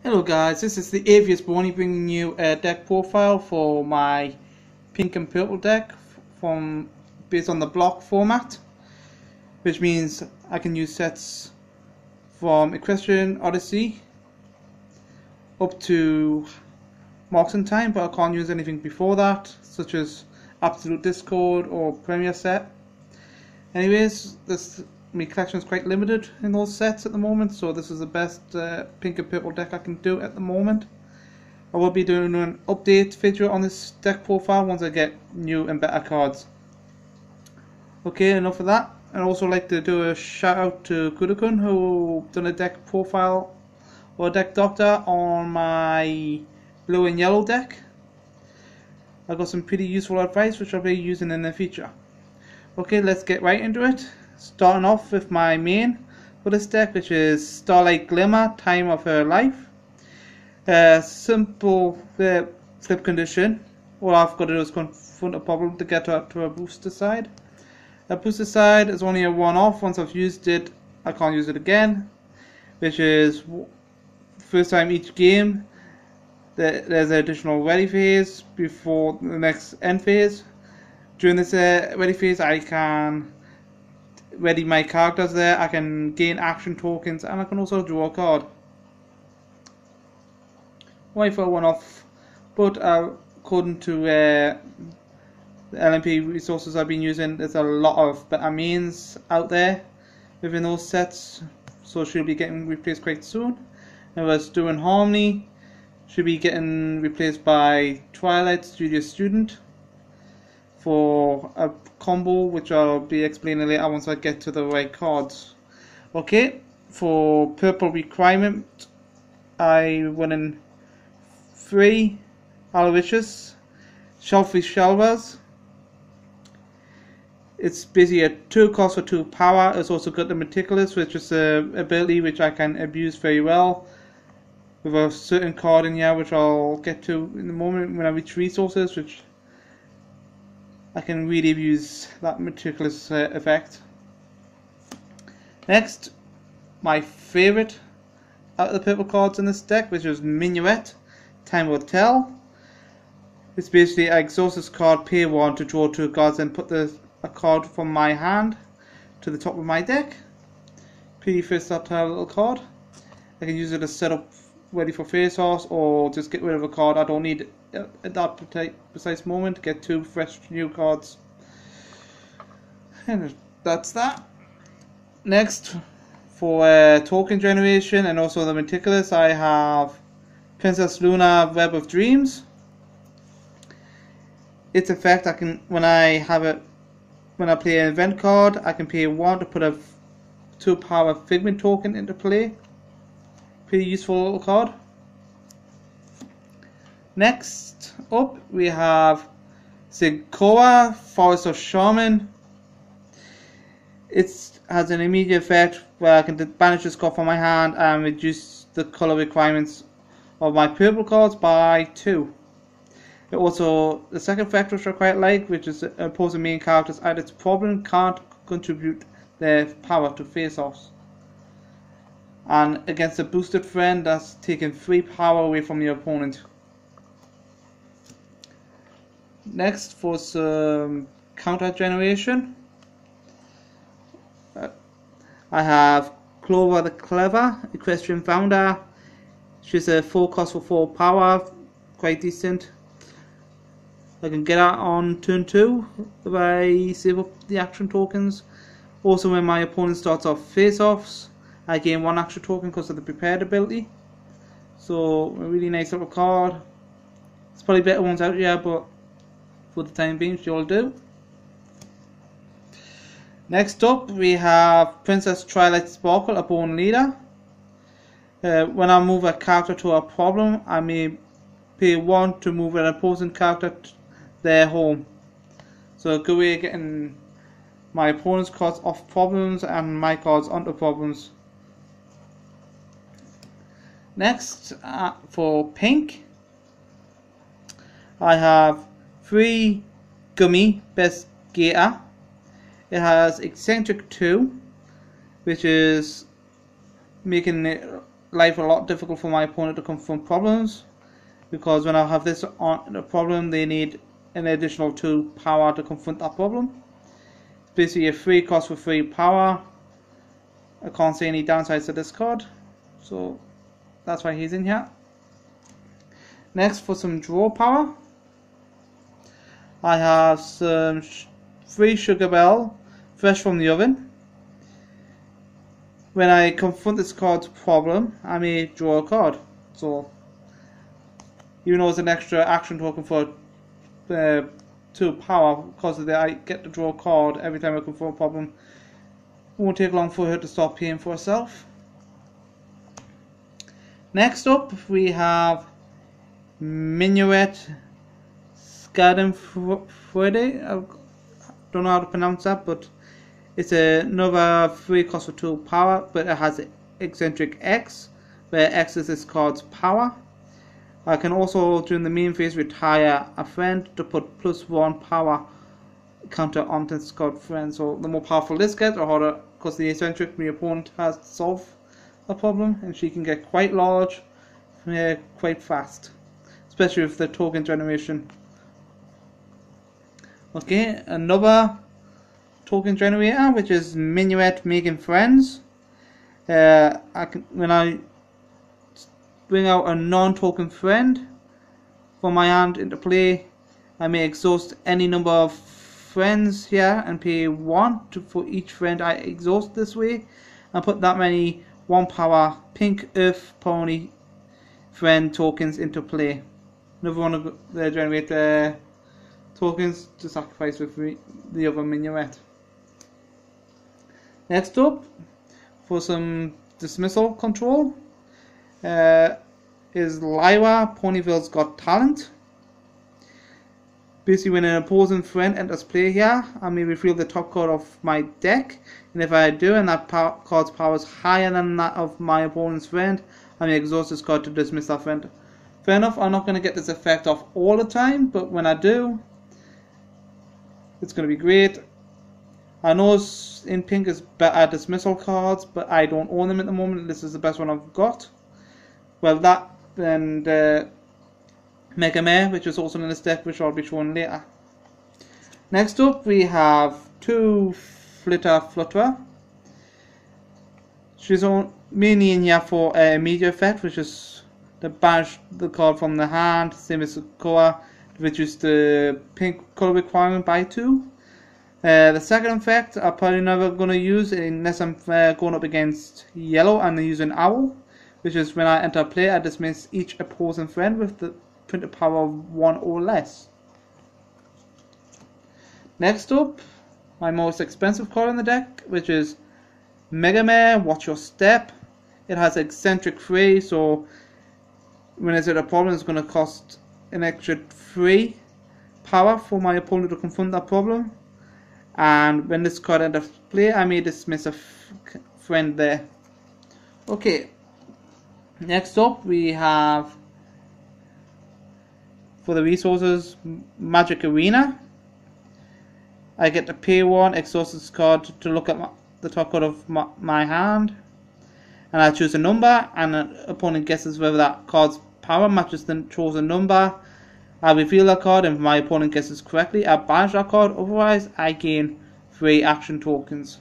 Hello guys, this is the Avius Bonnie bringing you a deck profile for my pink and purple deck based on the block format, which means I can use sets from Equestrian Odyssey up to Marks in Time, but I can't use anything before that, such as Absolute Discord or Premier set. Anyways, my collection is quite limited in those sets at the moment, so this is the best pink and purple deck I can do at the moment. I will be doing an update video on this deck profile once I get new and better cards. Okay, enough of that. I'd also like to do a shout out to Kudou Kun, who done a deck profile or a deck doctor on my blue and yellow deck. I got some pretty useful advice which I'll be using in the future. Okay, let's get right into it. Starting off with my main for this deck, which is Starlight Glimmer, Time of Her Life. Simple flip condition. All I've got to do is confront a problem to get her to a booster side. A booster side is only a one-off. Once I've used it, I can't use it again, which is first time each game. There's an additional ready phase before the next end phase. During this ready phase, I can ready my characters there, I can gain action tokens, and I can also draw a card. Why for one off? But according to the LMP resources I've been using, there's a lot of better means out there within those sets, so she'll be getting replaced quite soon. And was doing Harmony, she'll be getting replaced by Twilight Studio Student for a combo which I'll be explaining later once I get to the right cards. Okay, for purple requirement, I went in 3 Owlowiscious Reshelvers. It's basically a 2 cost for 2 power. It's also got the Meticulous, which is an ability which I can abuse very well with a certain card in here which I'll get to in a moment when I reach resources, which I can really use that meticulous effect. Next, my favourite out of the purple cards in this deck, which is Minuette, Time Will Tell. It's basically I exhaust this card, pay 1 to draw 2 cards, and put a card from my hand to the top of my deck. Pretty versatile little card. I can use it as setup ready for face offs, or just get rid of a card I don't need at that precise moment to get 2 fresh new cards. And that's that. Next, for token generation and also the Meticulous, I have Princess Luna, Web of Dreams. Its effect, when I play an event card, I can pay 1 to put a 2 power Figment token into play. Pretty useful little card. Next up, we have Zecora, Forest of Shaman. It has an immediate effect where I can banish this card from my hand and reduce the color requirements of my purple cards by 2. It also, the second effect which I quite like, which is opposing main characters at its problem can't contribute their power to face-offs. And against a boosted friend, that's taking 3 power away from your opponent. Next, for some counter generation, I have Clover the Clever, Equestrian Founder. She's a 4 cost for 4 power, quite decent. I can get out on turn 2 if I save up the action tokens. Also, when my opponent starts off face-offs, I gain 1 extra token because of the prepared ability. So a really nice little card. There's probably better ones out here, but for the time being, she'll do. Next up, we have Princess Twilight Sparkle A Leader. When I move a character to a problem, I may pay 1 to move an opposing character to their home. So a good way of getting my opponent's cards off problems and my cards onto problems. Next, for pink, I have 3 Gummy, Best Gator. It has Eccentric 2, which is making it life a lot difficult for my opponent to confront problems, because when I have this on a problem, they need an additional 2 power to confront that problem. It's basically a free cost for 3 power. I can't see any downsides to this card, so that's why he's in here. Next, for some draw power, I have some free Sugar Belle, fresh from the oven. When I confront this card's problem, I may draw a card. So, even though it's an extra action token for 2 power, because of that I get to draw a card every time I confront a problem. It won't take long for her to start paying for herself. Next up, we have Minuet Schadenfreude. I don't know how to pronounce that, but it's another free cost for 2 power, but it has eccentric X, where X is this card's power. I can also, during the main phase, retire a friend to put +1 power counter onto this card's friend. So the more powerful this gets, the harder, because the eccentric my opponent has to solve a problem, and she can get quite large, quite fast, especially with the token generation. Okay, another token generator, which is Minuet Making friends. When I bring out a non-token friend from my hand into play, I may exhaust any number of friends here and pay 1 for each friend I exhaust this way, and put that many 1 power pink earth pony friend tokens into play. Another one of the generator tokens to sacrifice with the other Minuet. Next up, for some dismissal control, is Lyra Ponyville's Got Talent. Basically, when an opposing friend enters play here, I may reveal the top card of my deck, and if I do and that card's power is higher than that of my opponent's friend, I may exhaust this card to dismiss that friend. Fair enough, I'm not going to get this effect off all the time, but when I do, it's going to be great. I know in pink is better dismissal cards, but I don't own them at the moment. This is the best one I've got. Well, that and Mega Mare, which is also in this deck, which I'll be showing later. Next up, we have 2 Flitter Flutterer. She's mainly in here for immediate effect, which is to banish the card from the hand, same as Zecora, to reduce the pink color requirement by 2. The second effect I'm probably never going to use unless I'm going up against yellow and using Owl, which is when I enter play, I dismiss each opposing friend with the printed power of 1 or less. Next up, my most expensive card in the deck, which is Mega Mare, Watch Your Step. It has eccentric 3, so when it's at a problem, it's going to cost an extra 3 power for my opponent to confront that problem. And when this card enters play, I may dismiss a friend there. Okay, next up we have, for the resources, Magic Arena. I get to pay 1, exhaust this card to look at the top card of my hand, and I choose a number, and an opponent guesses whether that card's power matches the chosen number. I reveal that card, and if my opponent guesses correctly, I banish that card, otherwise I gain 3 action tokens.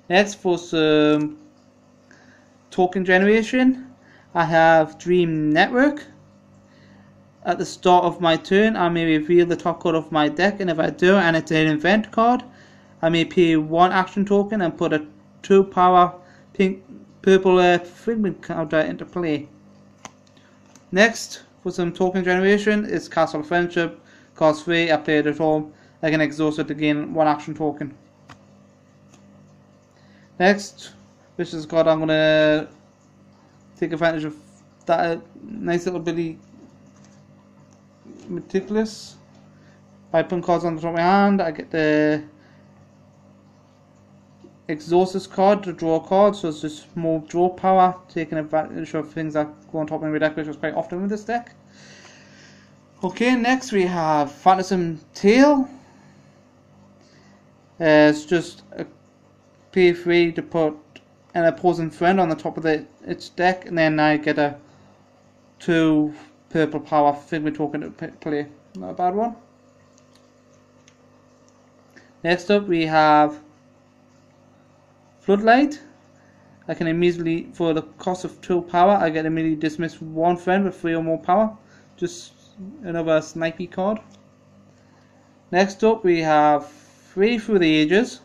Next, for some token generation, I have Dream Network. At the start of my turn, I may reveal the top card of my deck, and if I do and it's an event card, I may pay 1 action token and put a 2 power purple figment counter into play. Next, for some token generation, is Castle Friendship. Cost 3, I play it at home. I can exhaust it to gain 1 action token. Next, which is a card I'm going to take advantage of that nice little Billy Meticulous. By putting cards on the top of my hand, I get the exhaust this card to draw a card, so it's just more draw power, taking advantage of things that go on top of my deck, which was quite often with this deck. Okay, next we have Phantasm Tail. It's just a pay 3 to put an opposing friend on the top of its deck, and then I get a 2 purple power figment token to play. Not a bad one. Next up we have Floodlight. I can immediately, for the cost of 2 power, I get immediately dismiss one friend with 3 or more power. Just another snipey card. Next up we have 3 Through the Ages.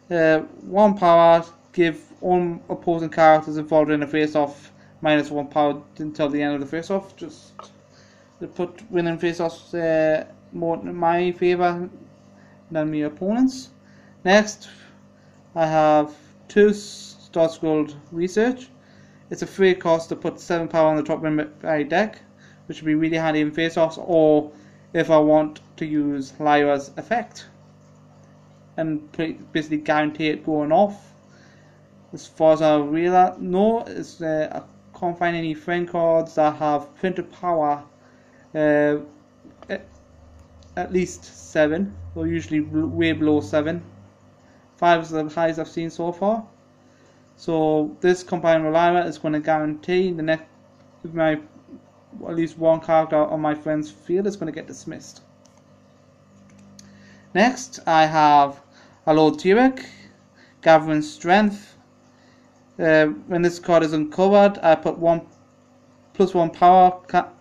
1 power, give all opposing characters involved in a face-off -1 power until the end of the face-off. Just to put winning face-offs more in my favour than my opponents. Next I have 2 Star Scrolled Research. It's a free cost to put 7 power on the top of my deck, which would be really handy in face-offs, or if I want to use Lyra's effect and basically guarantee it going off. As far as I really know, I can't find any friend cards that have printed power at least 7, or usually way below 7. 5 is the highest I've seen so far. So this combined with Lyra is going to guarantee the next at least one character on my friend's field is going to get dismissed. Next I have Roiled Tirak, Gathering Strength. When this card is uncovered, I put 1+1 power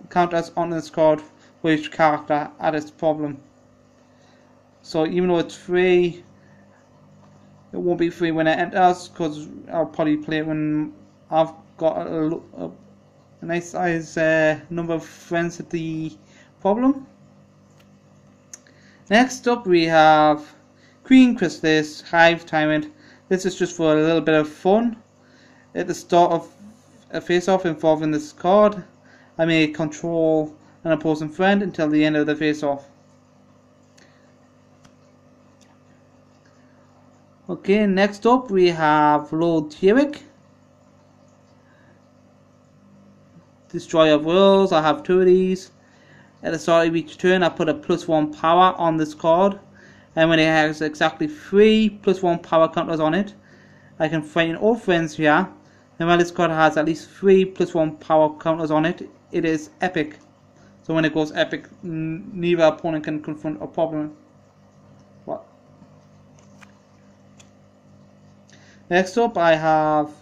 counters on this card for each character at its problem. So even though it's free, it won't be free when it enters, because I'll probably play it when I've got a nice size number of friends at the problem. Next up we have Queen Chrysalis, Hive Tyrant. This is just for a little bit of fun. At the start of a face-off involving this card, I may control an opposing friend until the end of the face-off. Okay, next up we have Roiled Tirak, Destroyer of Worlds. I have 2 of these. At the start of each turn I put a +1 power on this card, and when it has exactly 3 +1 power counters on it, I can frighten all friends here, and when this card has at least 3 +1 power counters on it, it is epic. So when it goes epic, neither opponent can confront a problem. What? Next up I have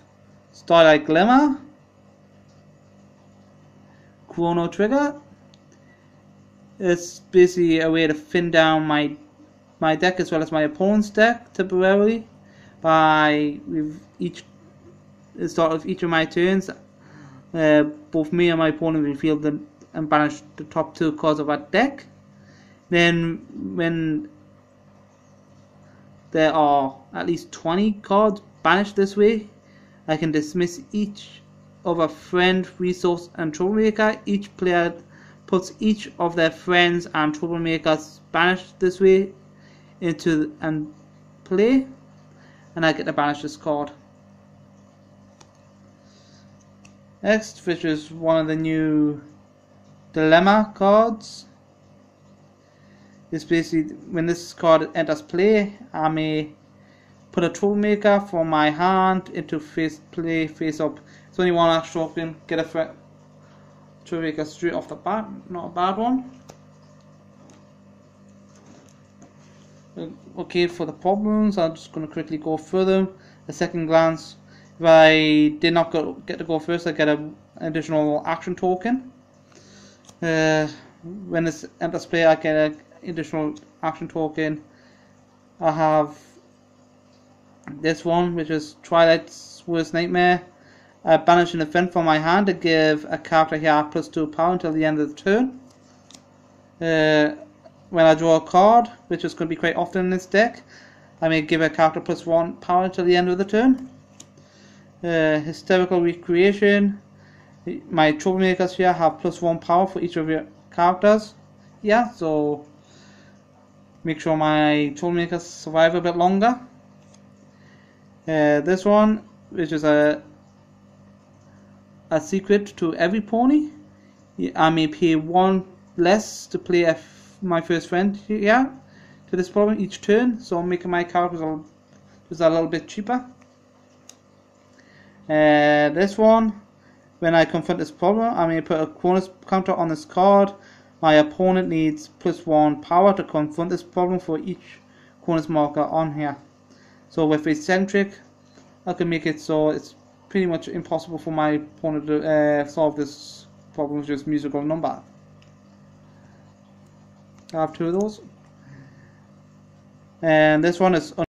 Starlight Glimmer, Chrono trigger. It's basically a way to thin down my deck as well as my opponent's deck temporarily by the start of each of my turns. Both me and my opponent reveal and banish the top 2 cards of our deck. Then when there are at least 20 cards banished this way, I can dismiss each of a friend, resource and troublemaker. Each player puts each of their friends and troublemakers banished this way into and play, and I get to banish this card. Next, which is one of the new dilemma cards, is basically when this card enters play, I may put a troublemaker from my hand into face up. It's only 1 action token, get a troublemaker straight off the bat, not a bad one. Okay, for the problems, I'm just going to quickly go through them. A second glance. If I did not get to go first, I get an additional action token. When this enters play, I get an additional action token. I have this one, which is Twilight's Worst Nightmare. I banish an event from my hand to give a character here +2 power until the end of the turn. When I draw a card, which is going to be quite often in this deck, I may give a character +1 power until the end of the turn. Hysterical Recreation. My troublemakers here have +1 power for each of your characters. Yeah, so make sure my troublemakers survive a bit longer. This one, which is a secret to every pony. I may pay 1 less to play my first friend here to this problem each turn, so I'm making my characters just a little bit cheaper. This one, when I confront this problem, I'm going to put a Chrono counter on this card. My opponent needs +1 power to confront this problem for each Chrono marker on here. So with eccentric, I can make it so it's pretty much impossible for my opponent to solve this problem with just musical number. I have 2 of those. And this one is